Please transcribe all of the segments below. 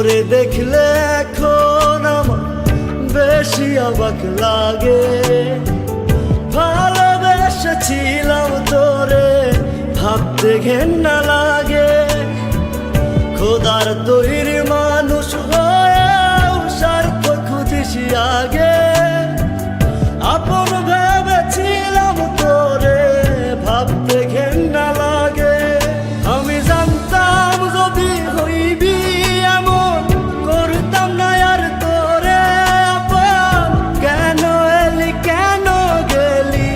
তোরে দেখলে এখন আমার বেশি অবাক লাগে। ভালোবেসেছিলাম তোরে, ভাবতে ঘেন্না লাগে। খোদার তৈরি মানুষ হয়েও স্বার্থ খুঁজিস আগে। আপন ভেবেছিলাম তোরে, ভাবতে ঘেন্না লাগে। আমি জানতাম যদি হইবি এমন, করতাম না আর তোরে আপন। কেন এলি কেন গেলি,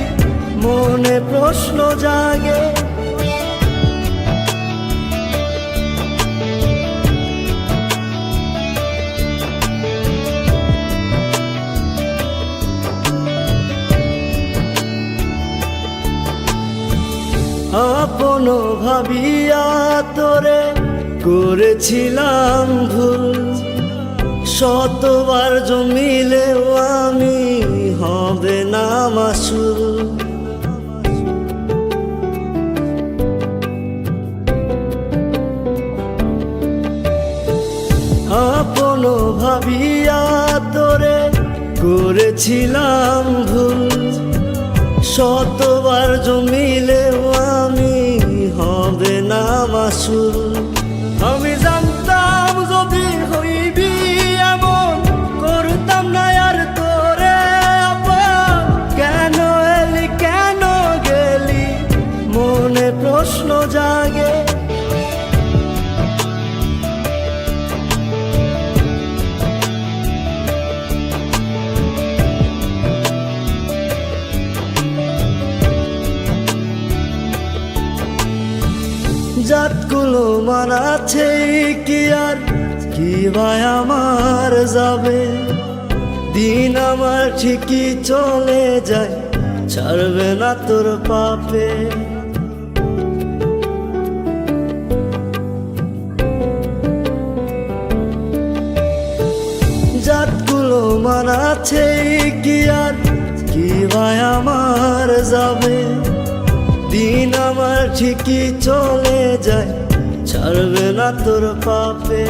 মনে প্রশ্ন জাগে। আপন ভাবিয়া তোরে করেছিলাম ভুল। শতবার জমিলেও আমি হবে না মাসুল। আপন ভাবিয়া তোরে করেছিলাম ভুল। শতবার জমিলেও আমি হবে না মাসুল। আমি জানতাম যদি হইবি এমন, করতাম না আর তোরে আপন। কেন এলি কেন গেলি, মনে প্রশ্ন জাগে। জাতগুলো মানাছে কি আর কি ভাই আমার যাবে। দিন আমার ঠিকই চলে যায়, ছাড়বে না তোর পাপে। জাতগুলো মানাছে কি আর কি ভাই আমার যাবে। দিন আমার ঠিকই চলে যায়, ছাড়বে না তোর পাপে।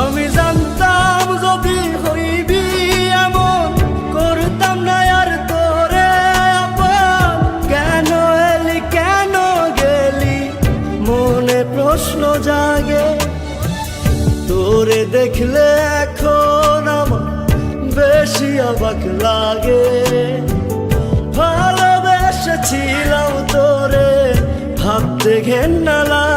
আমি জানতাম যদি হইবি এমন, করতাম না আর তোরে আপন। কেন এলি কেন গেলি, মনে প্রশ্ন জাগে। তোরে দেখলে এখন আমার বেশি অবাক লাগে। ভালোবেসেছিলাম তোরে, ভাবতে ঘেন্না লাগে।